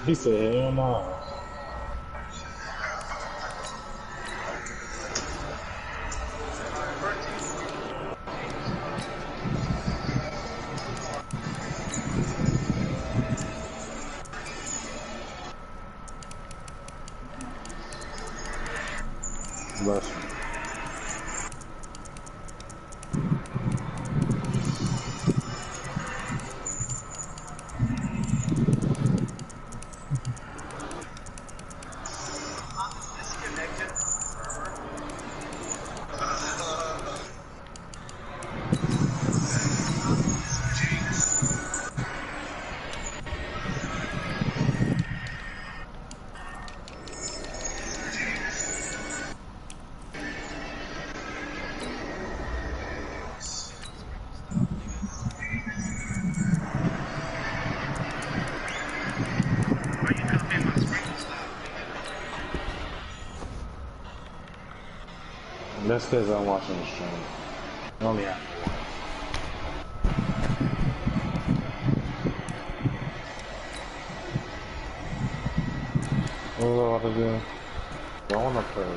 he said, hell no. Bless you. That's because I'm watching the stream. I only have one. What was I about to do? I want to play.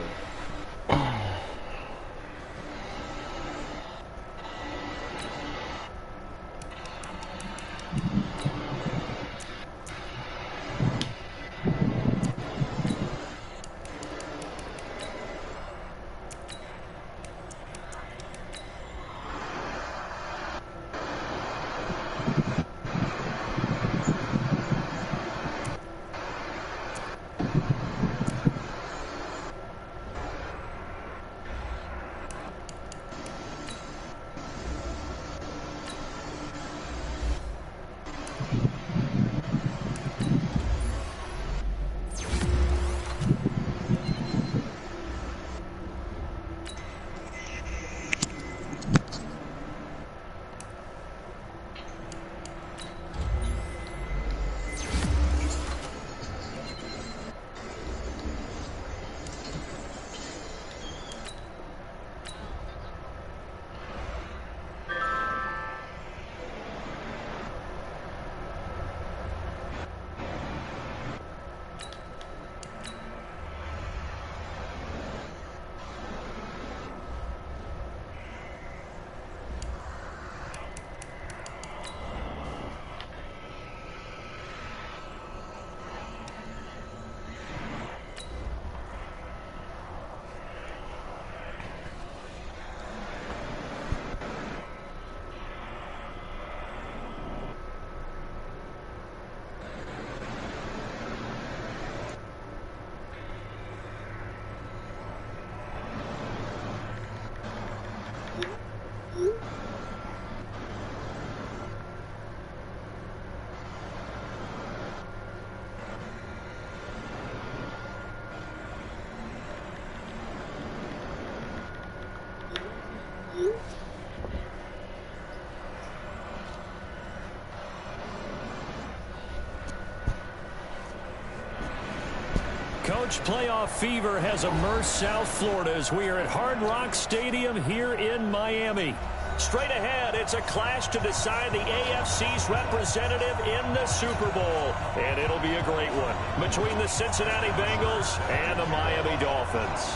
Coach, playoff fever has immersed South Florida as we are at Hard Rock Stadium here in Miami. Straight ahead, it's a clash to decide the AFC's representative in the Super Bowl. And it'll be a great one between the Cincinnati Bengals and the Miami Dolphins.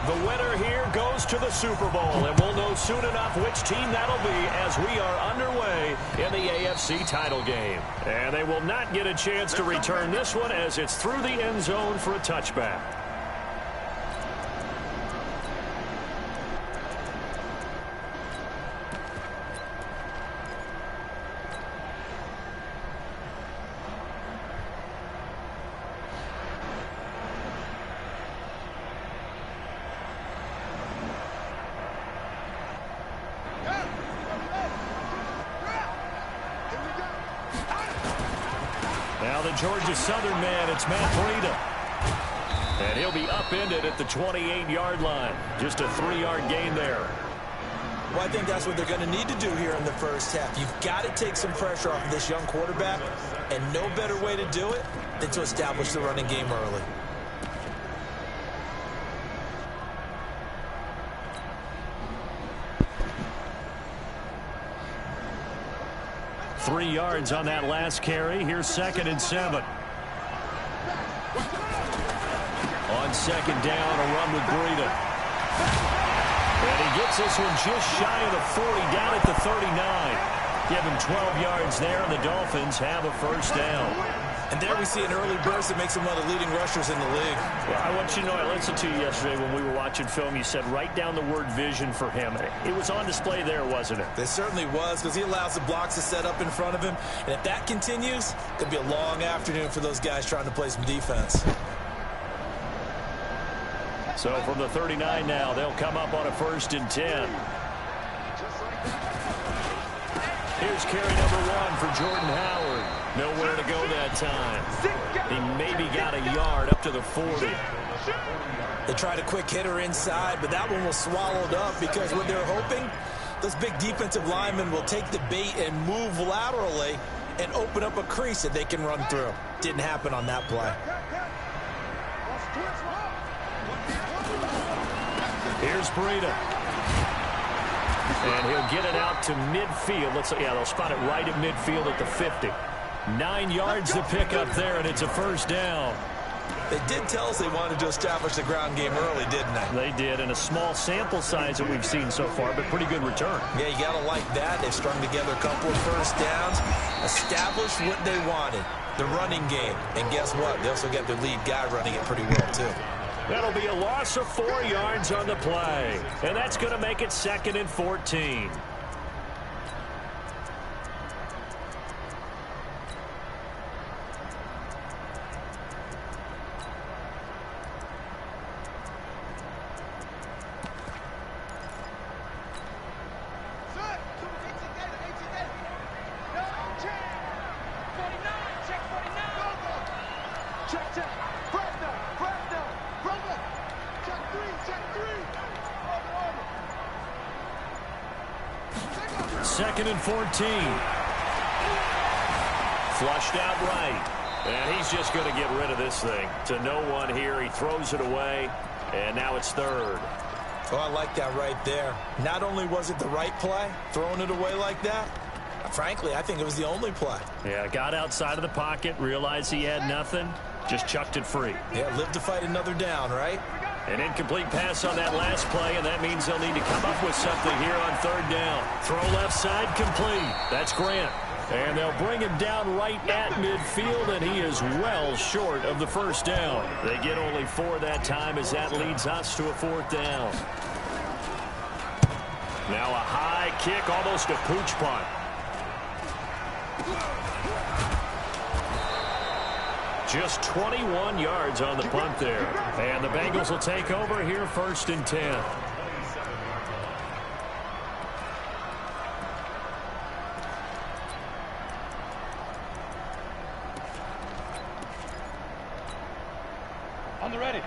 The winner here goes to the Super Bowl, and we'll know soon enough which team that'll be as we are underway in the AFC title game. And they will not get a chance to return this one as it's through the end zone for a touchback. Now the Georgia Southern man, it's Matt Breida. And he'll be upended at the 28-yard line. Just a 3-yard gain there. Well, I think that's what they're going to need to do here in the first half. You've got to take some pressure off of this young quarterback, and no better way to do it than to establish the running game early. 3 yards on that last carry. Here's 2nd and 7. On 2nd down, a run with Breida. And he gets this one just shy of the 40, down at the 39. Give him 12 yards there, and the Dolphins have a first down. And there we see an early burst that makes him one of the leading rushers in the league. Well, I want you to know, I listened to you yesterday when we were watching film. You said write down the word vision for him. It was on display there, wasn't it? It certainly was, because he allows the blocks to set up in front of him. And if that continues, it could be a long afternoon for those guys trying to play some defense. So from the 39 now, they'll come up on a 1st and 10. Here's carry number 1 for Jordan Howard. Nowhere to go that time. He maybe got a yard up to the 40. They tried a quick hitter inside, but that one was swallowed up because what they're hoping, those big defensive linemen will take the bait and move laterally and open up a crease that they can run through. Didn't happen on that play. Here's Breida. And he'll get it out to midfield. They'll spot it right at midfield at the 50. 9 yards to pick up there, and it's a first down. They did tell us they wanted to establish the ground game early, didn't they? They did, and a small sample size that we've seen so far, but pretty good return. Yeah, you got to like that. They've strung together a couple of first downs, established what they wanted, the running game. And guess what? They also got their lead guy running it pretty well, too. That'll be a loss of 4 yards on the play, and that's going to make it 2nd and 14. Second and 14. Flushed out right. And he's just going to get rid of this thing. To no one here. He throws it away. And now it's 3rd. Oh, I like that right there. Not only was it the right play, throwing it away like that, frankly, I think it was the only play. Yeah, got outside of the pocket, realized he had nothing, just chucked it free. Yeah, live to fight another down, right? An incomplete pass on that last play, and that means they'll need to come up with something here on 3rd down. Throw left side complete. That's Grant. And they'll bring him down right at midfield, and he is well short of the first down. They get only 4 that time as that leads us to a 4th down. Now a high kick, almost a pooch punt. Just 21 yards on the punt there. And the Bengals will take over here 1st and 10. On the ready.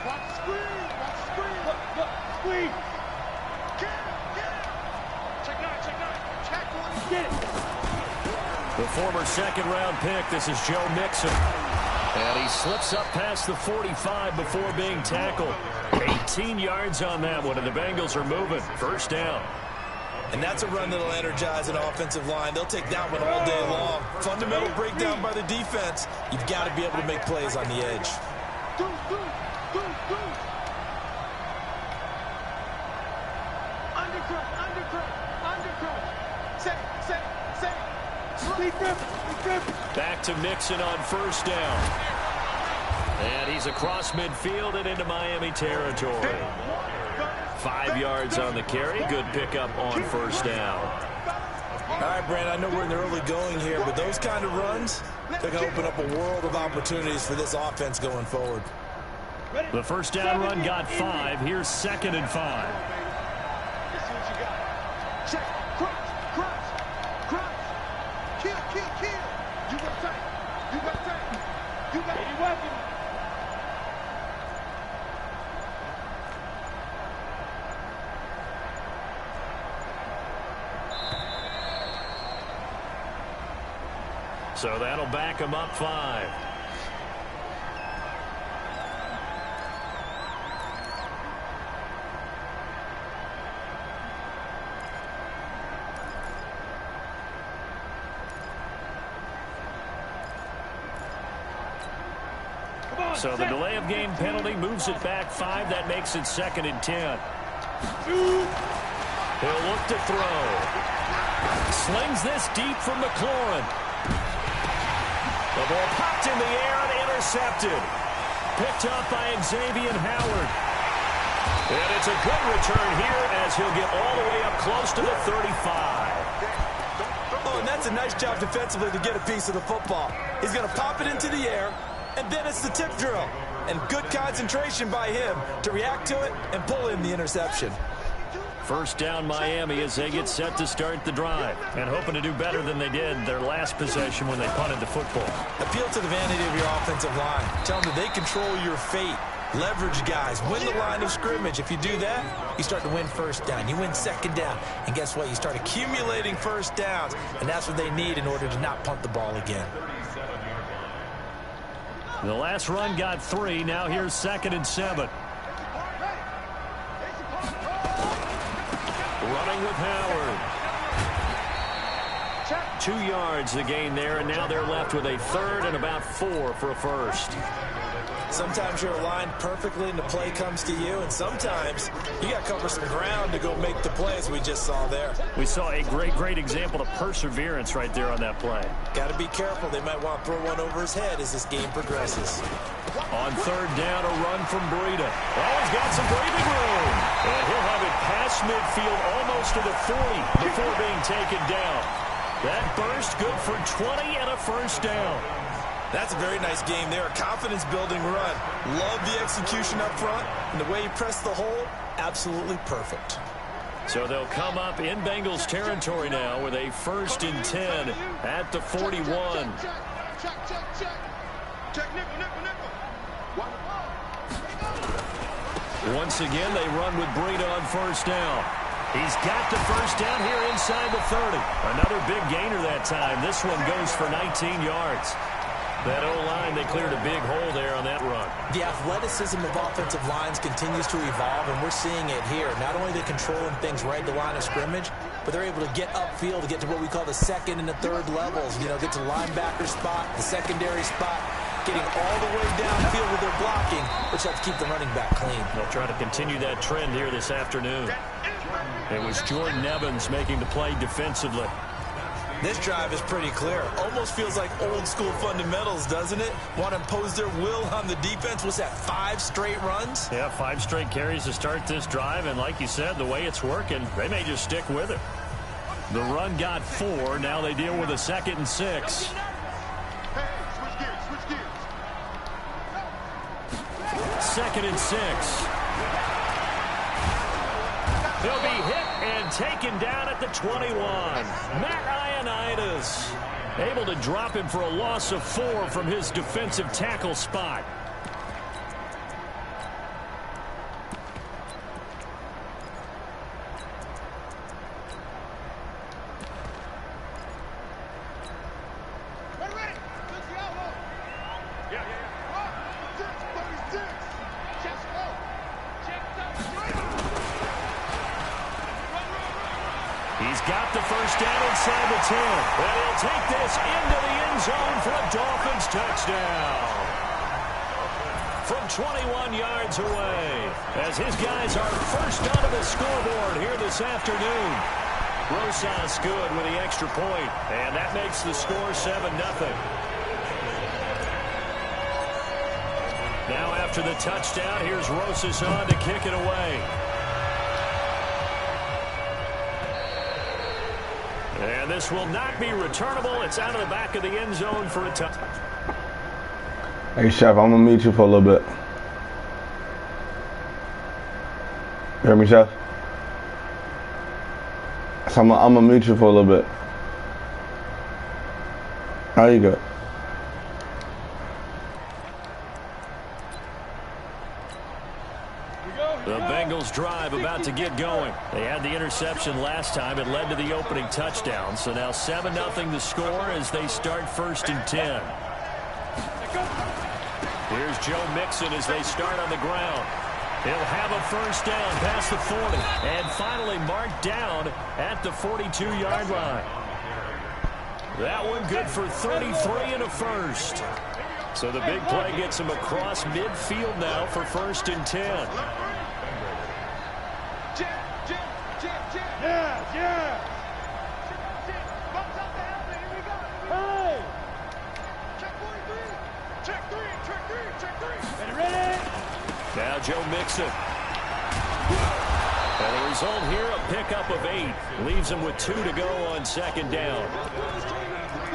Watch screen. Watch screen. Look, screen. Check 9. Check 1. Get it. The former 2nd-round pick, this is Joe Mixon. And he slips up past the 45 before being tackled. 18 yards on that one, and the Bengals are moving. First down. And that's a run that'll energize an offensive line. They'll take that one all day long. Fundamental breakdown by the defense. You've got to be able to make plays on the edge. Back to Mixon on first down. And he's across midfield and into Miami territory. 5 yards on the carry. Good pickup on first down. All right, Brand, I know we're in the early going here, but those kind of runs, they're going to open up a world of opportunities for this offense going forward. The first down run got 5. Here's 2nd and 5. This is what you got. Check. Cross. Kill. You got time. You got any weapon. So that'll back him up 5. So the delay of game penalty moves it back 5. That makes it 2nd and 10. He'll look to throw. Slings this deep from McLaurin. The ball popped in the air and intercepted. Picked up by Xavier Howard. And it's a good return here as he'll get all the way up close to the 35. Oh, and that's a nice job defensively to get a piece of the football. He's going to pop it into the air, and then it's the tip drill. And good concentration by him to react to it and pull in the interception. First down Miami as they get set to start the drive. And hoping to do better than they did their last possession when they punted the football. Appeal to the vanity of your offensive line. Tell them that they control your fate. Leverage guys. Win the line of scrimmage. If you do that, you start to win first down. You win second down. And guess what? You start accumulating first downs. And that's what they need in order to not punt the ball again. The last run got 3. Now here's 2nd and 7. Running with Howard. 2 yards the gain there, and now they're left with a 3rd and about 4 for a first. Sometimes you're aligned perfectly and the play comes to you, and sometimes you got to cover some ground to go make the play, as we just saw there. We saw a great example of perseverance right there on that play. Got to be careful. They might want to throw one over his head as this game progresses. On 3rd down, a run from Breida. Oh, he's got some breathing room. And he'll have it past midfield almost to the 40 before being taken down. That burst good for 20 and a first down. That's a very nice game there. A confidence-building run. Love the execution up front. And the way he pressed the hole, absolutely perfect. So they'll come up in Bengals territory now with a 1st and 10 at the 41. Check, nickel. Once again, they run with Breida on 1st down. He's got the first down here inside the 30. Another big gainer that time. This one goes for 19 yards. That O-line, they cleared a big hole there on that run. The athleticism of offensive lines continues to evolve, and we're seeing it here. Not only are they controlling things right at the line of scrimmage, but they're able to get upfield to get to what we call the 2nd and the 3rd levels. You know, get to linebacker spot, the secondary spot, getting all the way downfield with their blocking, which helps keep the running back clean. They'll try to continue that trend here this afternoon. It was Jordan Evans making the play defensively. This drive is pretty clear. Almost feels like old-school fundamentals, doesn't it? Want to impose their will on the defense. Was that 5 straight runs? Yeah, 5 straight carries to start this drive, and like you said, the way it's working, they may just stick with it. The run got 4. Now they deal with a 2nd and 6. Hey, switch gears. 2nd and 6. He'll be hit and taken down at the 21. Matt Ioannidis able to drop him for a loss of 4 from his defensive tackle spot. He's got the first down inside the 10. And he'll take this into the end zone for a Dolphins touchdown. From 21 yards away, as his guys are first onto the scoreboard here this afternoon. Rosas good with the extra point, and that makes the score 7-0. Now after the touchdown, here's Rosas on to kick it away. And this will not be returnable. It's out of the back of the end zone for a touchdown. Hey, Chef, I'm going to mute you for a little bit. You hear me, Chef? So I'm going to mute you for a little bit. There you go. The Bengals drive about to get going. They had the interception last time. It led to the opening touchdown. So now 7-0 the score as they start 1st and 10. Here's Joe Mixon as they start on the ground. He'll have a first down past the 40. And finally marked down at the 42-yard line. That one good for 33 and a first. So the big play gets him across midfield now for 1st and 10. Yeah. Hey. Check three. Ready? Now Joe Mixon. And the result here, a pickup of 8. Leaves him with 2 to go on 2nd down.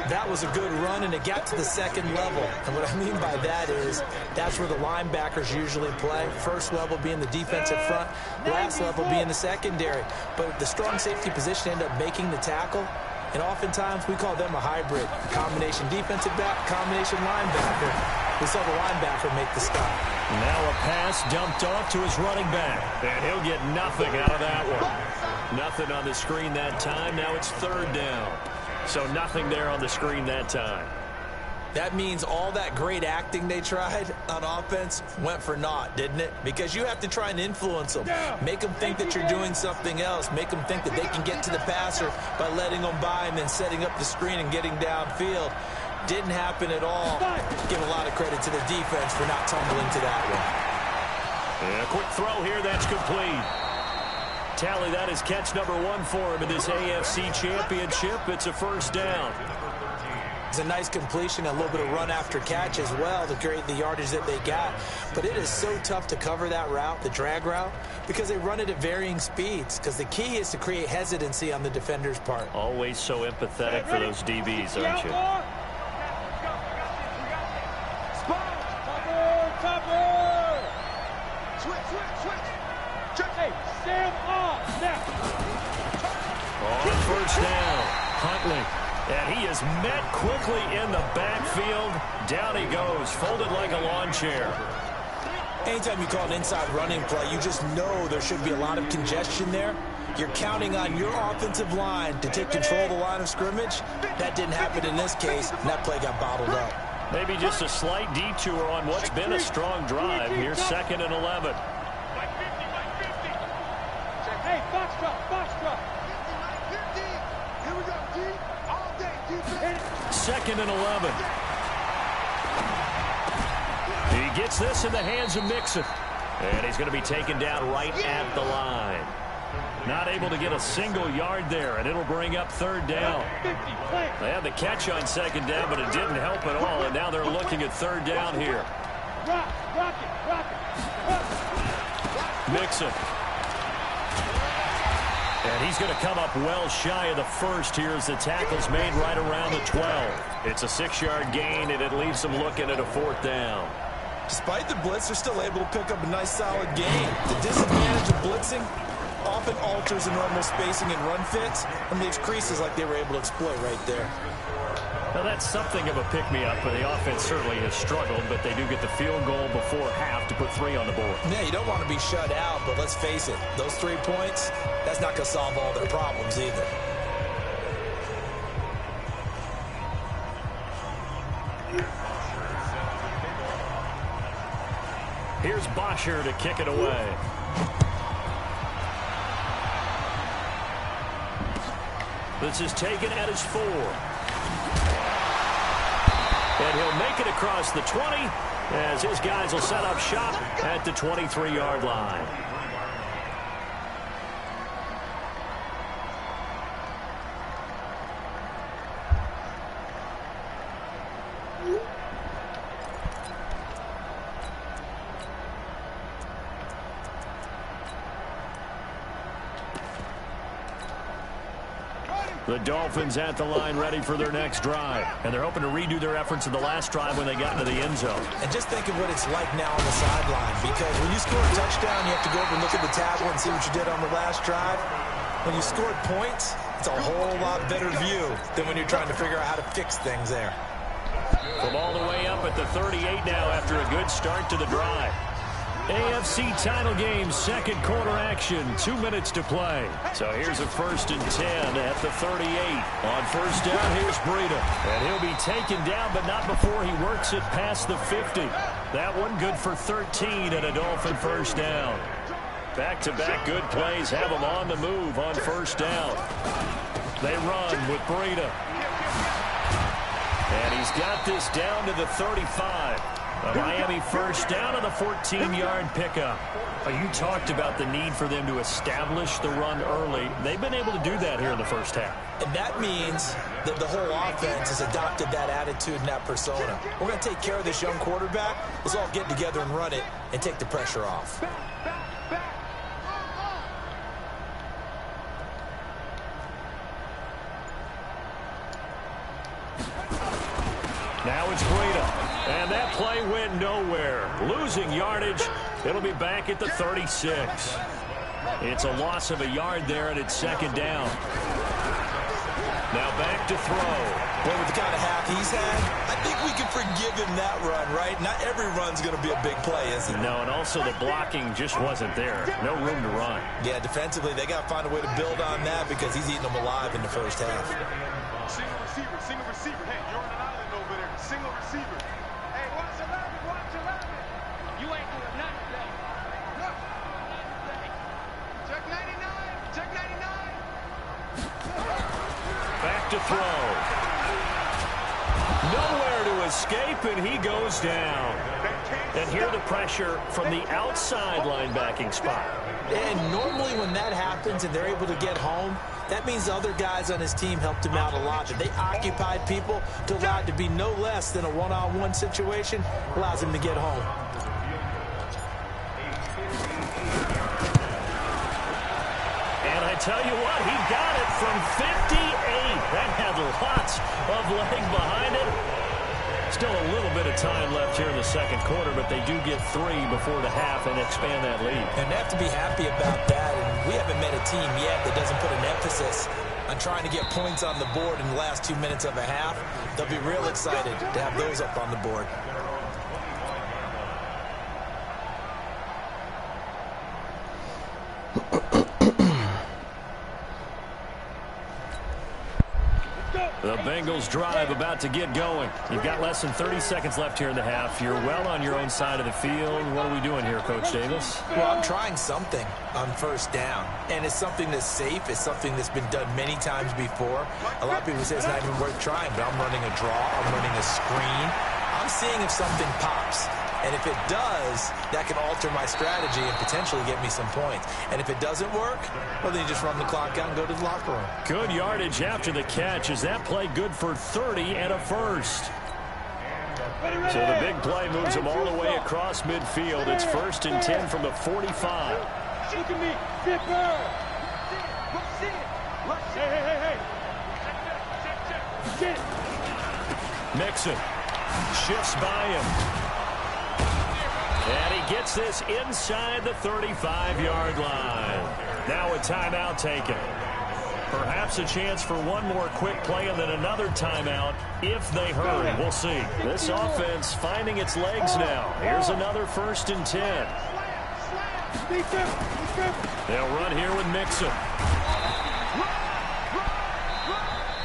That was a good run, and it got to the 2nd level. And what I mean by that is that's where the linebackers usually play. First level being the defensive front, last level being the secondary. But the strong safety position ended up making the tackle. And oftentimes we call them a hybrid. Combination defensive back, combination linebacker. We saw the linebacker make the stop. Now a pass dumped off to his running back. And he'll get nothing out of that one. Nothing on the screen that time. Now it's 3rd down. So nothing there on the screen that time. That means all that great acting they tried on offense went for naught, didn't it? Because you have to try and influence them. Make them think that you're doing something else. Make them think that they can get to the passer by letting them by and then setting up the screen and getting downfield. Didn't happen at all. Give a lot of credit to the defense for not tumbling to that one. And a quick throw here, that's complete. Tally, that is catch number 1 for him in this AFC Championship. It's a 1st down. It's a nice completion, a little bit of run after catch as well to create the yardage that they got. But it is so tough to cover that route, the drag route, because they run it at varying speeds. Because the key is to create hesitancy on the defender's part. Always so empathetic for those DBs, aren't you? On 1st down, Huntley. And he is met quickly in the backfield. Down he goes, folded like a lawn chair. Anytime you call an inside running play, you just know there should be a lot of congestion there. You're counting on your offensive line to take control of the line of scrimmage. That didn't happen in this case, and that play got bottled up. Maybe just a slight detour on what's been a strong drive. Here's 2nd and 11. Hey, box drop. Here we go, D. All day, defense. 2nd and 11. He gets this in the hands of Mixon. And he's going to be taken down right at the line. Not able to get a single yard there, and it'll bring up 3rd down. They had the catch on 2nd down, but it didn't help at all, and now they're looking at 3rd down here. Rock it. Mixon. And he's going to come up well shy of the 1st here as the tackle's made right around the 12. It's a 6-yard gain, and it leaves them looking at a 4th down. Despite the blitz, they're still able to pick up a nice solid gain. The disadvantage of blitzing often alters the normal spacing and run fits and leaves creases like they were able to exploit right there. Now that's something of a pick-me-up, but the offense certainly has struggled, but they do get the field goal before half to put 3 on the board. Yeah, you don't want to be shut out, but let's face it, those 3 points, that's not going to solve all their problems either. Here's Bosher to kick it away. This is taken at his 4. And he'll make it across the 20 as his guys will set up shop at the 23-yard line. The Dolphins at the line ready for their next drive. And they're hoping to redo their efforts in the last drive when they got into the end zone. And just think of what it's like now on the sideline. Because when you score a touchdown, you have to go over and look at the tablet and see what you did on the last drive. When you scored points, it's a whole lot better view than when you're trying to figure out how to fix things there. From all the way up at the 38 now after a good start to the drive. AFC title game, second quarter action, 2 minutes to play. So here's a 1st and 10 at the 38. On 1st down, here's Breida. And he'll be taken down, but not before he works it past the 50. That one good for 13 and a Dolphin 1st down. Back-to-back good plays have him on the move on 1st down. They run with Breida. And he's got this down to the 35. A Miami first down on the 14-yard pickup. You talked about the need for them to establish the run early. They've been able to do that here in the first half. And that means that the whole offense has adopted that attitude and that persona. We're going to take care of this young quarterback. Let's all get together and run it and take the pressure off. Now it's Breida. And that play went nowhere. Losing yardage. It'll be back at the 36. It's a loss of a yard there, and it's second down. Now back to throw. Well, with the kind of half he's had, I think we can forgive him that run, right? Not every run's going to be a big play, is it? No, and also the blocking just wasn't there. No room to run. Yeah, defensively, they got to find a way to build on that because he's eating them alive in the first half. Single receiver, single receiver. Hey, you're on an island over there. Single receiver. Hey, watch 11, watch 11. You ain't doing nothing today. Look. Check 99, check 99. Back to throw. Nowhere to escape, and he goes down. And here the pressure from the outside linebacking spot. And normally when that happens and they're able to get home, that means the other guys on his team helped him out a lot. That they occupied people to allow it to be no less than a one-on-one situation, allows him to get home. And I tell you what, he got it from 58. That had lots of leg behind it. Still a little bit of time left here in the second quarter, but they do get 3 before the half and expand that lead. And they have to be happy about that. And we haven't met a team yet that doesn't put an emphasis on trying to get points on the board in the last 2 minutes of a half. They'll be real excited to have those up on the board. The Bengals drive about to get going. You've got less than 30 seconds left here in the half. You're well on your own side of the field. What are we doing here, Coach Davis? Well, I'm trying something on first down. And it's something that's safe. It's something that's been done many times before. A lot of people say it's not even worth trying, but I'm running a draw. I'm running a screen. I'm seeing if something pops. And if it does, that can alter my strategy and potentially get me some points. And if it doesn't work, well, then you just run the clock out and go to the locker room. Good yardage after the catch. Is that play good for 30 and a first? So the big play moves them all the way across midfield. It's 1st and 10 from the 45. Look at me. Zipper. Hey. Check. Mixon shifts by him. And he gets this inside the 35-yard line. Now a timeout taken. Perhaps a chance for one more quick play and then another timeout if they hurry. We'll see. This offense finding its legs now. Here's another 1st and 10. They'll run here with Mixon.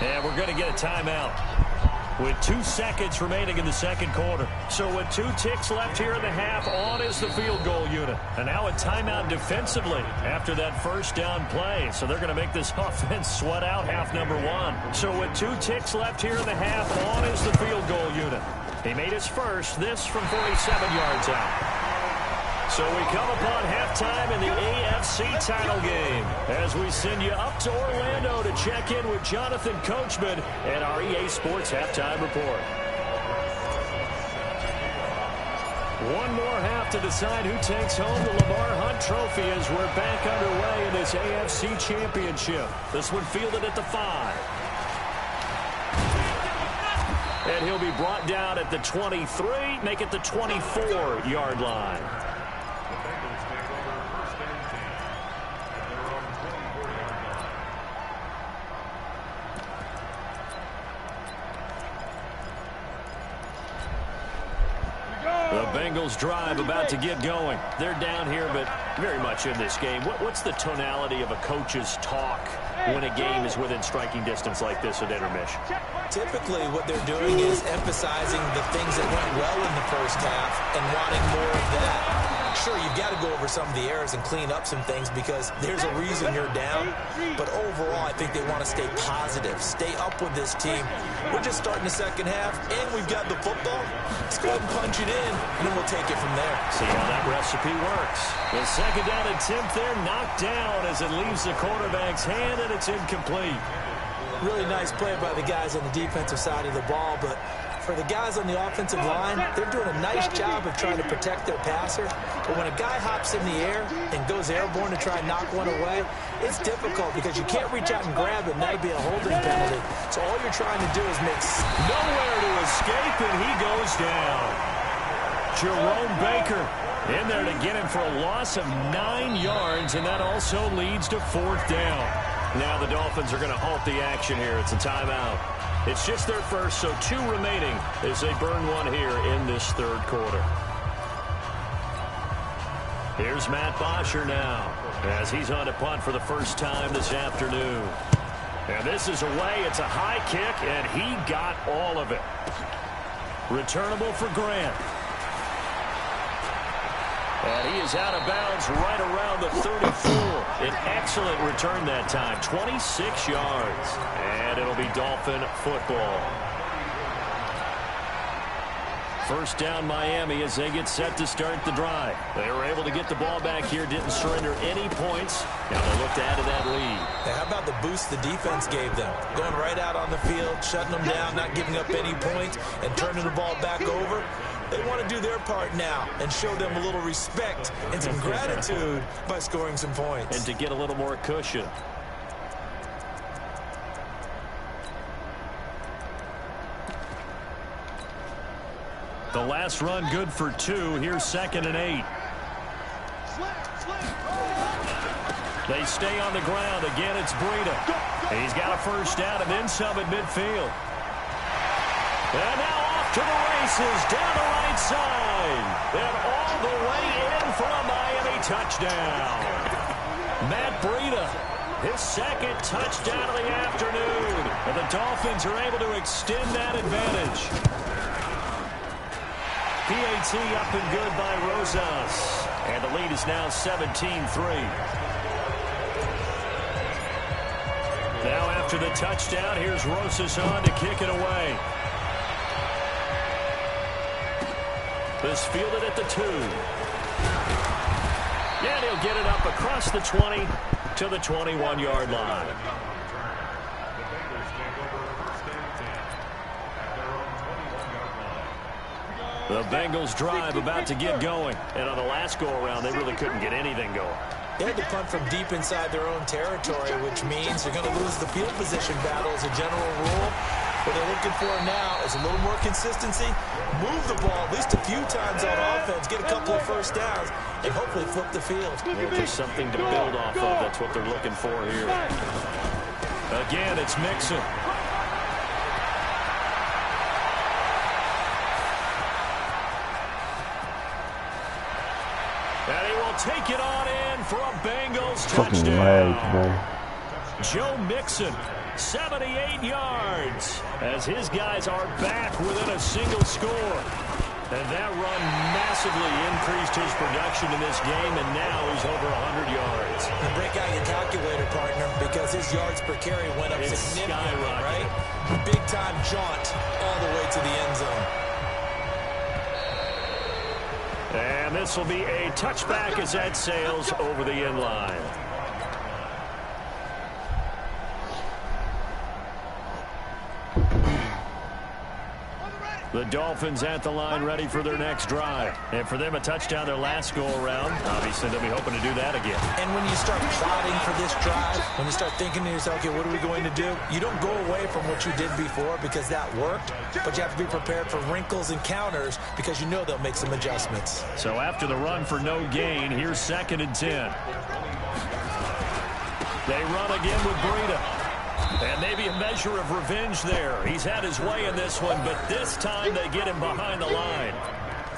And we're going to get a timeout with 2 seconds remaining in the second quarter. So with 2 ticks left here in the half, on is the field goal unit. And now a timeout defensively after that first down play. So they're going to make this offense sweat out half number 1. So with 2 ticks left here in the half, on is the field goal unit. He made his first, this from 47 yards out. So we come upon halftime in the AFC title game as we send you up to Orlando to check in with Jonathan Coachman and our EA Sports Halftime Report. One more half to decide who takes home the Lamar Hunt Trophy as we're back underway in this AFC Championship. This one fielded at the 5. And he'll be brought down at the 23, make it the 24-yard line. The Bengals drive about to get going. They're down here, but very much in this game. What's the tonality of a coach's talk when a game is within striking distance like this at intermission? Typically, what they're doing is emphasizing the things that went well in the first half and wanting more of that. Sure, you've got to go over some of the errors and clean up some things because there's a reason you're down. But overall, I think they want to stay positive, stay up with this team. We're just starting the second half, and we've got the football. Let's go ahead and punch it in, and then we'll take it from there. See how that recipe works. The second down attempt there knocked down as it leaves the quarterback's hand, and it's incomplete. Really nice play by the guys on the defensive side of the ball, but for the guys on the offensive line, they're doing a nice job of trying to protect their passer. But when a guy hops in the air and goes airborne to try and knock one away, it's difficult because you can't reach out and grab it, and that'll be a holding penalty. So all you're trying to do is make nowhere to escape, and he goes down. Jerome Baker in there to get him for a loss of 9 yards, and that also leads to 4th down. Now the Dolphins are going to halt the action here. It's a timeout. It's just their first, so 2 remaining as they burn one here in this third quarter. Here's Matt Bosher now as he's on a punt for the first time this afternoon. And this is away. It's a high kick, and he got all of it. Returnable for Grant. And he is out of bounds right around the 34. An excellent return that time, 26 yards. And it'll be Dolphin football. First down Miami as they get set to start the drive. They were able to get the ball back here, didn't surrender any points. Now they look to add to that lead. Hey, how about the boost the defense gave them? Going right out on the field, shutting them down, not giving up any points, and turning the ball back over. They want to do their part now and show them a little respect and some gratitude by scoring some points. And to get a little more cushion. The last run good for 2. Here's 2nd and 8. They stay on the ground. Again, it's Breida. He's got a first down and then some at midfield. And now off to the races down the right side. And all the way in for a Miami touchdown. Matt Breida, his 2nd touchdown of the afternoon. And the Dolphins are able to extend that advantage. PAT up and good by Rosas. And the lead is now 17-3. Now after the touchdown, here's Rosas on to kick it away. This fielded at the 2. And he'll get it up across the 20 to the 21-yard line. The Bengals drive about to get going. And on the last go-around, they really couldn't get anything going. They had to punt from deep inside their own territory, which means they're going to lose the field position battle as a general rule. What they're looking for now is a little more consistency, move the ball at least a few times on offense, get a couple of first downs, and hopefully flip the field. Well, there's something to build off of. That's what they're looking for here. Again, it's Mixon. And he will take it on in for a Bengals touchdown. Joe Mixon, 78 yards, as his guys are back within a single score. And that run massively increased his production in this game, and now he's over 100 yards. And break out your calculator, partner, because his yards per carry went up significantly, right? Big-time jaunt all the way to the end zone. And this will be a touchback as that sails over the end line. The Dolphins at the line ready for their next drive. And for them, a touchdown their last go-around. Obviously, they'll be hoping to do that again. And when you start plotting for this drive, when you start thinking to yourself, okay, what are we going to do? You don't go away from what you did before because that worked, but you have to be prepared for wrinkles and counters because you know they'll make some adjustments. So after the run for no gain, here's 2nd and 10. They run again with Breida. And maybe a measure of revenge there. He's had his way in this one, but this time they get him behind the line.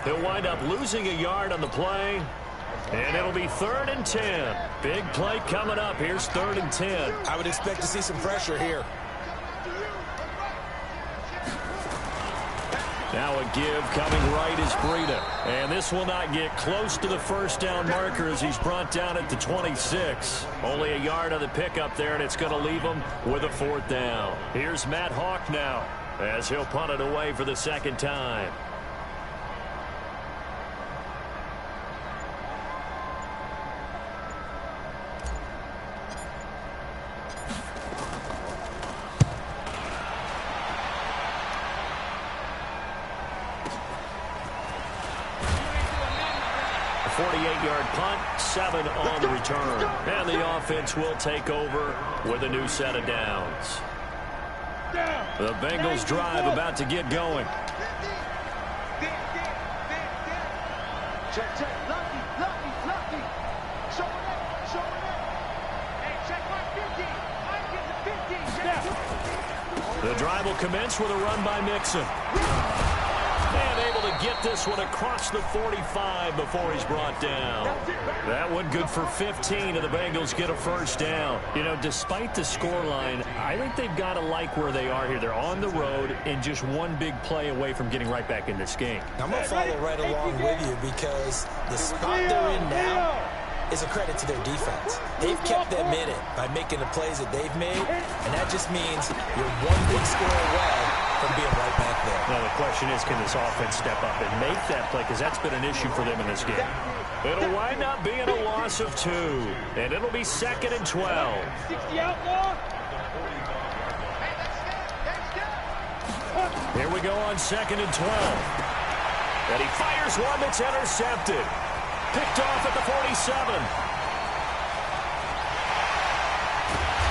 He'll wind up losing a yard on the play, and it'll be 3rd and 10. Big play coming up. Here's 3rd and 10. I would expect to see some pressure here. Now a give coming right is Breida. And this will not get close to the first down marker as he's brought down at the 26. Only a yard on the pickup there, and it's going to leave him with a 4th down. Here's Matt Hawk now as he'll punt it away for the 2nd time. A 48-yard punt, 7 on the return. And the offense will take over with a new set of downs. The Bengals drive about to get going. Check, check. Lucky. Show it up. Hey, check my 50. The drive will commence with a run by Mixon. And able to get this one across the 45 before he's brought down. That one good for 15, and the Bengals get a 1st down. You know, despite the scoreline, I think they've got to like where they are here. They're on the road and just one big play away from getting right back in this game. I'm going to follow right along with you because the spot they're in now is a credit to their defense. They've kept them in it by making the plays that they've made, and that just means you're one big score away from being right back there. Now the question is, can this offense step up and make that play? Because that's been an issue for them in this game. It'll wind up being a loss of 2, and it'll be 2nd and 12. 60 outlaw. Here we go on 2nd and 12. And he fires one that's intercepted. Picked off at the 47.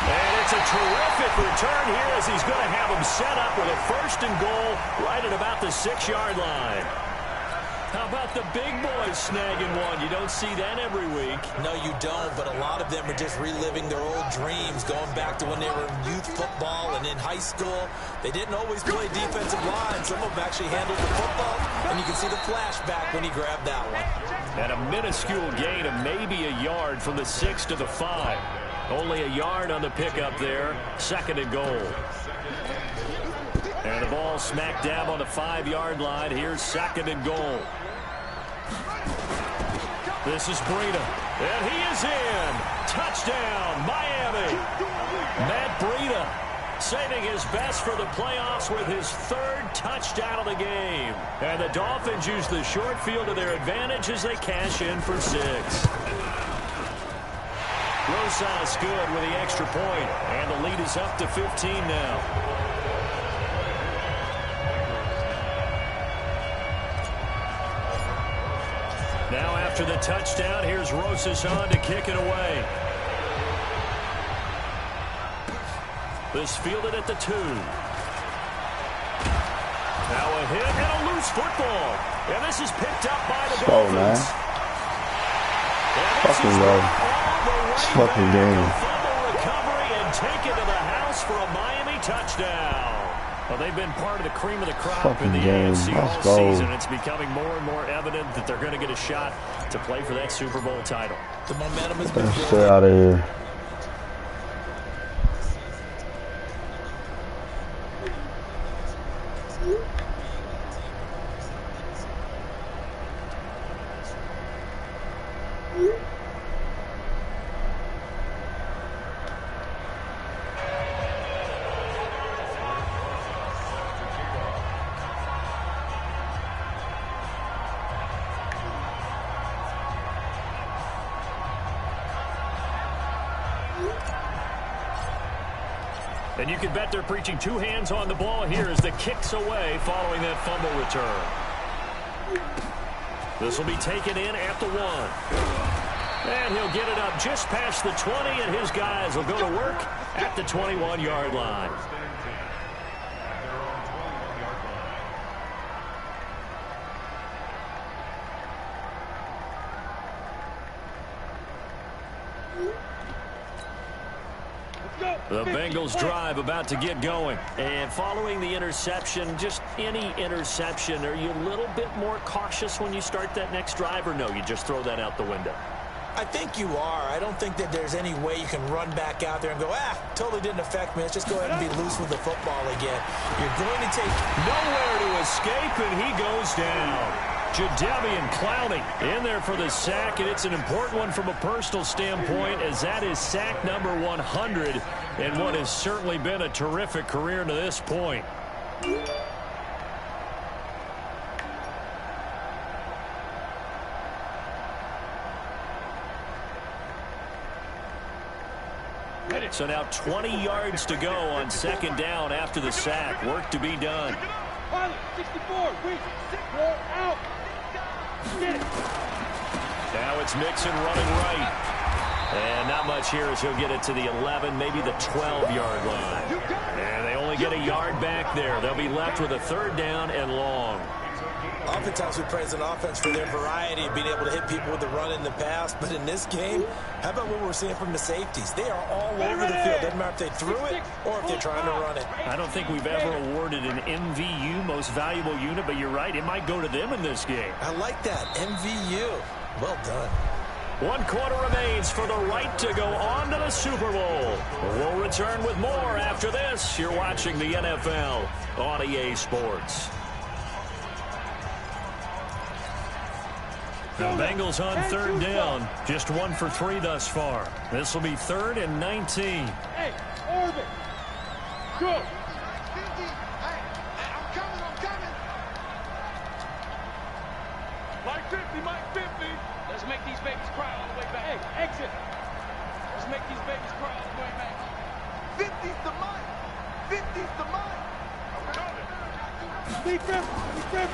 And it's a terrific return here as he's going to have him set up with a 1st and goal right at about the 6-yard line. How about the big boys snagging one? You don't see that every week. No, you don't, but a lot of them are just reliving their old dreams, going back to when they were in youth football and in high school. They didn't always play defensive line. Some of them actually handled the football, and you can see the flashback when he grabbed that one. And a minuscule gain of maybe a yard from the 6 to the 5. Only a yard on the pickup there. 2nd and goal. And the ball smacked down on the 5-yard line. Here's 2nd and goal. This is Breida. And he is in. Touchdown, Miami. Matt Breida saving his best for the playoffs with his 3rd touchdown of the game. And the Dolphins use the short field to their advantage as they cash in for 6. Rosas good with the extra point, and the lead is up to 15 now. Now after the touchdown, here's Rosas on to kick it away. This fielded at the 2. Now a hit and a loose football. And this is picked up by the Dolphins. Fucking low. Fucking game. Fumble recovery and take it to the house for a Miami touchdown. Well, they've been part of the cream of the crop in the AFC all season. It's becoming more and more evident that they're going to get a shot to play for that Super Bowl title. The momentum has been building. Stay out of here. And you can bet they're preaching 2 hands on the ball here as the kick's away following that fumble return. This will be taken in at the 1. And he'll get it up just past the 20, and his guys will go to work at the 21-yard line. The Bengals drive about to get going. And following the interception, just any interception, are you a little bit more cautious when you start that next drive, or no, you just throw that out the window? I think you are. I don't think that there's any way you can run back out there and go, totally didn't affect me. Let's just go ahead and be loose with the football again. You're going to take nowhere to escape, and he goes down. Jadeveon Clowney in there for the sack, and it's an important one from a personal standpoint, as that is sack number 100 and what has certainly been a terrific career to this point. So now 20 yards to go on second down after the sack. Work to be done. 64, weak, 6 more, out. Get it. Now it's Mixon running right. And not much here as he'll get it to the 11, maybe the 12-yard line. And they only get a yard back there. They'll be left with a third down and long. Oftentimes we praise an offense for their variety of being able to hit people with the run in the pass. But in this game, how about what we're seeing from the safeties? They are all over the field. Doesn't matter if they threw it or if they're trying to run it. I don't think we've ever awarded an MVU, most valuable unit, but you're right. It might go to them in this game. I like that. MVU. Well done. 1 quarter remains for the right to go on to the Super Bowl. We'll return with more after this. You're watching the NFL on EA Sports. The Bengals on third down. Just 1 for 3 thus far. This will be 3rd and 19. Hey, orbit. Go. Hey, I'm coming. Mike 50, Mike 50. Let's make these babies cry all the way back. Hey, exit. Let's make these babies cry all the way back. 50's the Mike. 50's the Mike. I'm coming. Lee Griffin.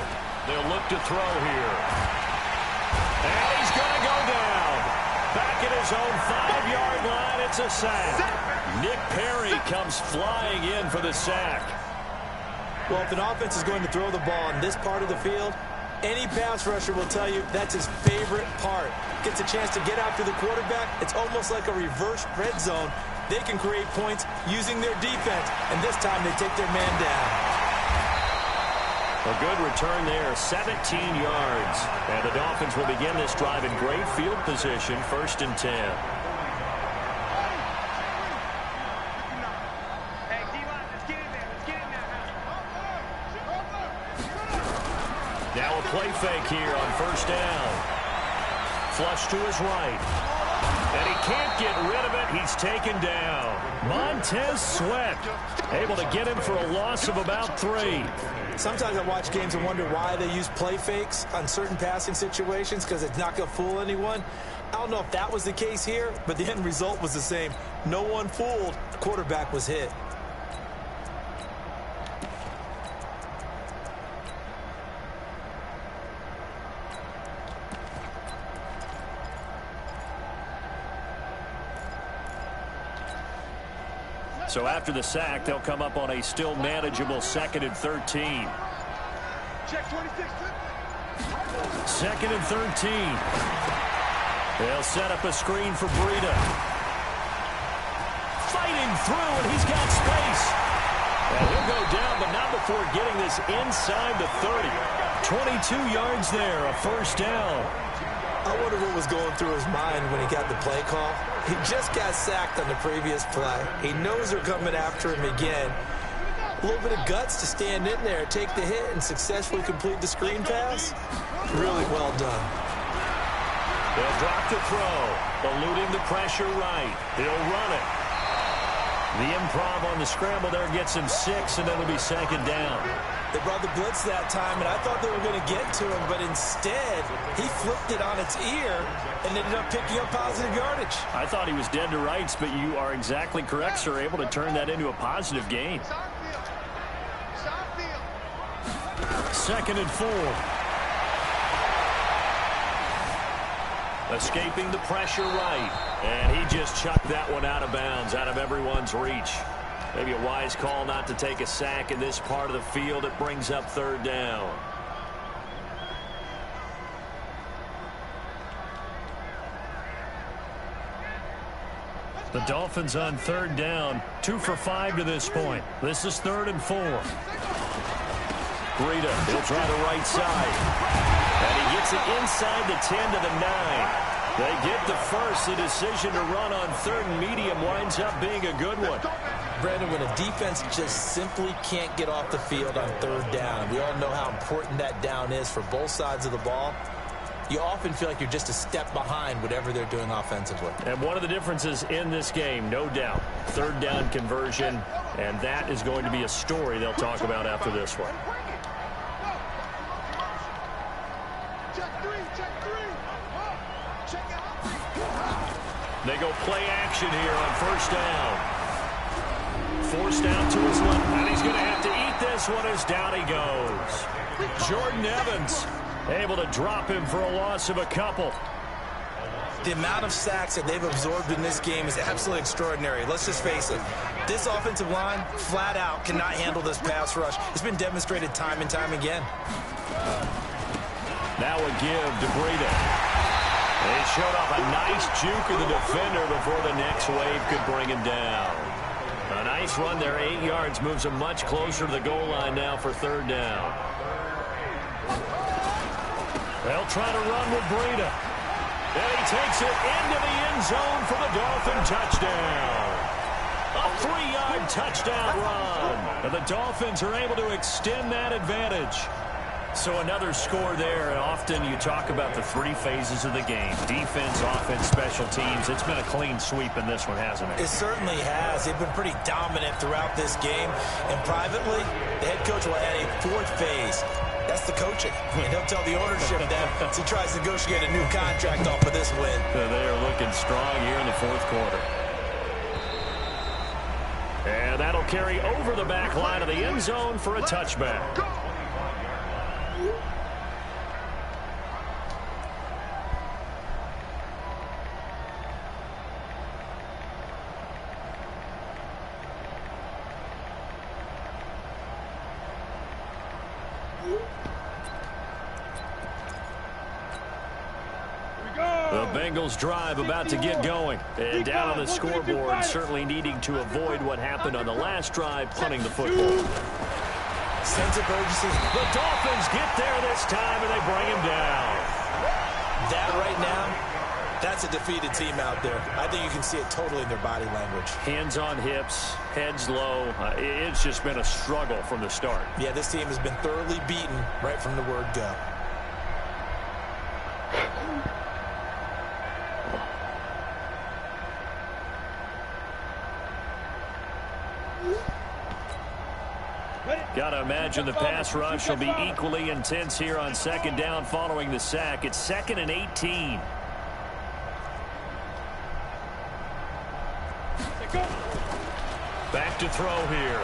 They'll look to throw here. And he's going to go down. Back at his own 5-yard line, it's a sack. Nick Perry comes flying in for the sack. Well, if an offense is going to throw the ball in this part of the field, any pass rusher will tell you that's his favorite part. Gets a chance to get after the quarterback. It's almost like a reverse red zone. They can create points using their defense, and this time they take their man down. A good return there, 17 yards. And the Dolphins will begin this drive in great field position, 1st and 10. Now a play fake here on 1st down. Flush to his right. And he can't get rid of it. He's taken down. Montez Sweat able to get him for a loss of about 3. Sometimes I watch games and wonder why they use play fakes on certain passing situations, because it's not going to fool anyone. I don't know if that was the case here, but the end result was the same. No one fooled. The quarterback was hit. So after the sack, they'll come up on a still manageable 2nd and 13. Check 26. 2nd and 13. They'll set up a screen for Breida. Fighting through, and he's got space. And he'll go down, but not before getting this inside the 30. 22 yards there, a 1st down. I wonder what was going through his mind when he got the play call. He just got sacked on the previous play. He knows they're coming after him again. A little bit of guts to stand in there, take the hit, and successfully complete the screen pass. Really well done. They'll drop the throw, eluding the pressure right. He'll run it. The improv on the scramble there gets him 6, and it'll be 2nd down. They brought the blitz that time, and I thought they were going to get to him, but instead, he flipped it on its ear and ended up picking up positive yardage. I thought he was dead to rights, but you are exactly correct, sir. Able to turn that into a positive gain. 2nd and 4. Escaping the pressure right. And he just chucked that one out of bounds, out of everyone's reach. Maybe a wise call not to take a sack in this part of the field. It brings up 3rd down. The Dolphins on 3rd down, 2 for 5 to this point. This is 3rd and 4. Breida, he'll try the right side. And he gets it inside the 10 to the 9. They get the first. The decision to run on 3rd and medium winds up being a good one. Brandon, when a defense just simply can't get off the field on third down, and we all know how important that down is for both sides of the ball, you often feel like you're just a step behind whatever they're doing offensively. And one of the differences in this game, no doubt, third down conversion, and that is going to be a story they'll talk about after this one. They go play action here on first down. Forced out to his left, and he's going to have to eat this one as down he goes. Jordan Evans able to drop him for a loss of a couple. The amount of sacks that they've absorbed in this game is absolutely extraordinary. Let's just face it. This offensive line, flat out, cannot handle this pass rush. It's been demonstrated time and time again. Now a give to Breida. They showed off a nice juke of the defender before the next wave could bring him down. A nice run there, 8 yards, moves him much closer to the goal line now for third down. They'll try to run with Breida. And he takes it into the end zone for the Dolphin touchdown. A 3-yard touchdown run. And the Dolphins are able to extend that advantage. So another score there. And often you talk about the three phases of the game. Defense, offense, special teams. It's been a clean sweep in this one, hasn't it? It certainly has. They've been pretty dominant throughout this game. And privately, the head coach will add a fourth phase. That's the coaching. And he'll tell the ownership that as he tries to negotiate a new contract off of this win. They are looking strong here in the fourth quarter. And that'll carry over the back line of the end zone for a touchback. The Bengals drive about to get going. And down on the scoreboard, certainly needing to avoid what happened on the last drive, punting the football. Sense of urgency. The Dolphins get there this time, and they bring him down. That right now, that's a defeated team out there. I think you can see it totally in their body language. Hands on hips, heads low. It's just been a struggle from the start. Yeah, this team has been thoroughly beaten right from the word go. Got to imagine the pass rush will be equally intense here on second down following the sack. It's 2nd and 18. Back to throw here.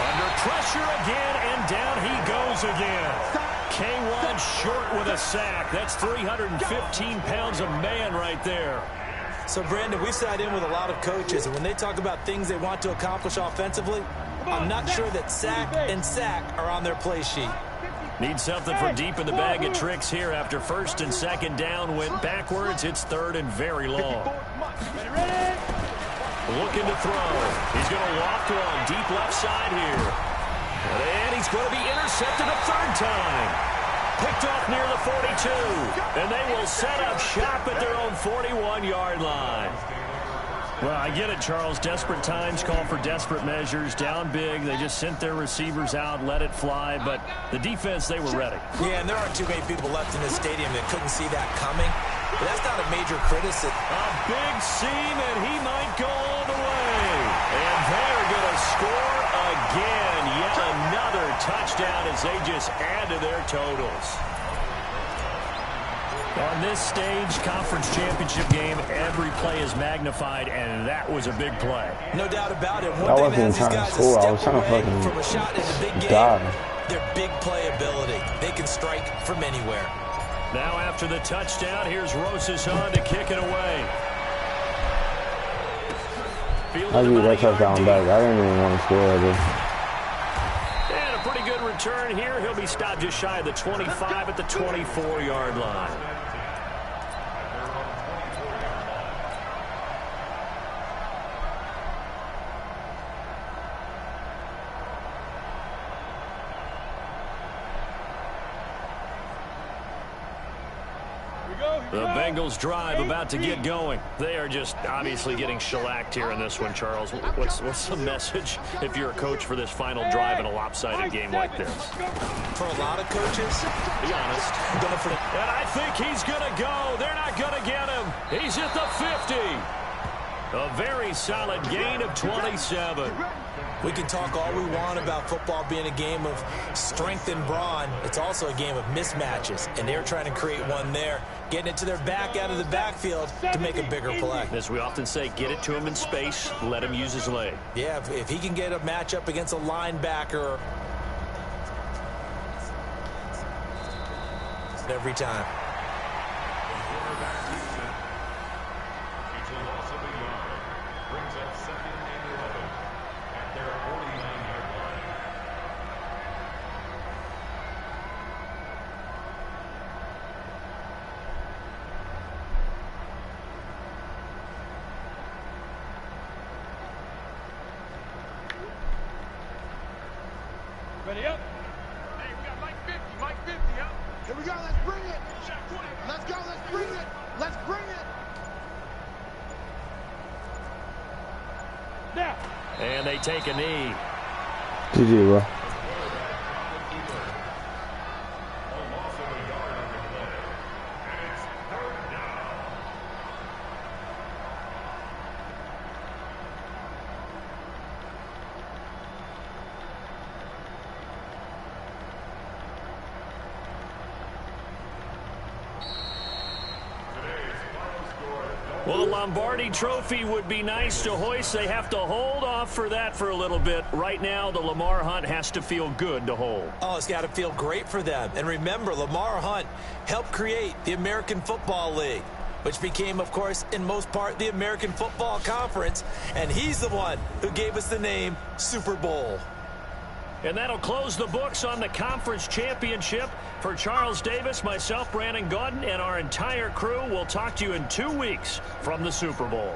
Under pressure again, and down he goes again. K1 short with a sack. That's 315 pounds of man right there. So, Brandon, we sat in with a lot of coaches, and when they talk about things they want to accomplish offensively, I'm not sure that sack and sack are on their play sheet. Need something for deep in the bag of tricks here after first and second down went backwards. It's third and very long. Looking to throw. He's going to loft one deep left side here. And he's going to be intercepted a third time. Picked off near the 42. And they will set up shop at their own 41-yard line. Well, I get it, Charles. Desperate times call for desperate measures. Down big. They just sent their receivers out, let it fly. But the defense, they were ready. Yeah, and there aren't too many people left in this stadium that couldn't see that coming. But that's not a major criticism. A big seam, and he might go all the way. And they're going to score again. Yet another touchdown as they just add to their totals. On this stage, conference championship game, every play is magnified, and that was a big play. No doubt about it. I wasn't trying to score. I was trying to fucking from a shot in the big game, die. their big play ability. They can strike from anywhere. Now after the touchdown, here's Rosas on to kick it away. I beat that touchdown back. I didn't even want to score again. And a pretty good return here. He'll be stopped just shy of the 25 at the 24-yard line. The Bengals drive about to get going. They are just obviously getting shellacked here in this one, Charles. What's the message if you're a coach for this final drive in a lopsided game like this? For a lot of coaches, be honest. And I think he's going to go. They're not going to get him. He's at the 50. A very solid gain of 27. We can talk all we want about football being a game of strength and brawn. It's also a game of mismatches, and they're trying to create one there, getting it to their back out of the backfield to make a bigger play. As we often say, get it to him in space, let him use his leg. Yeah, if he can get a matchup against a linebacker every time. Ready up? Hey, we got Mike 50, Mike 50, up. Here we go, let's bring it. Let's go, let's bring it. Let's bring it. Now. And they take a knee. GG, bro. Well, the Lombardi Trophy would be nice to hoist. They have to hold off for that for a little bit. Right now, the Lamar Hunt has to feel good to hold. Oh, it's got to feel great for them. And remember, Lamar Hunt helped create the American Football League, which became, of course, in most part, the American Football Conference. And he's the one who gave us the name Super Bowl. And that'll close the books on the conference championship. For Charles Davis, myself, Brandon Gaudin, and our entire crew, we'll talk to you in 2 weeks from the Super Bowl.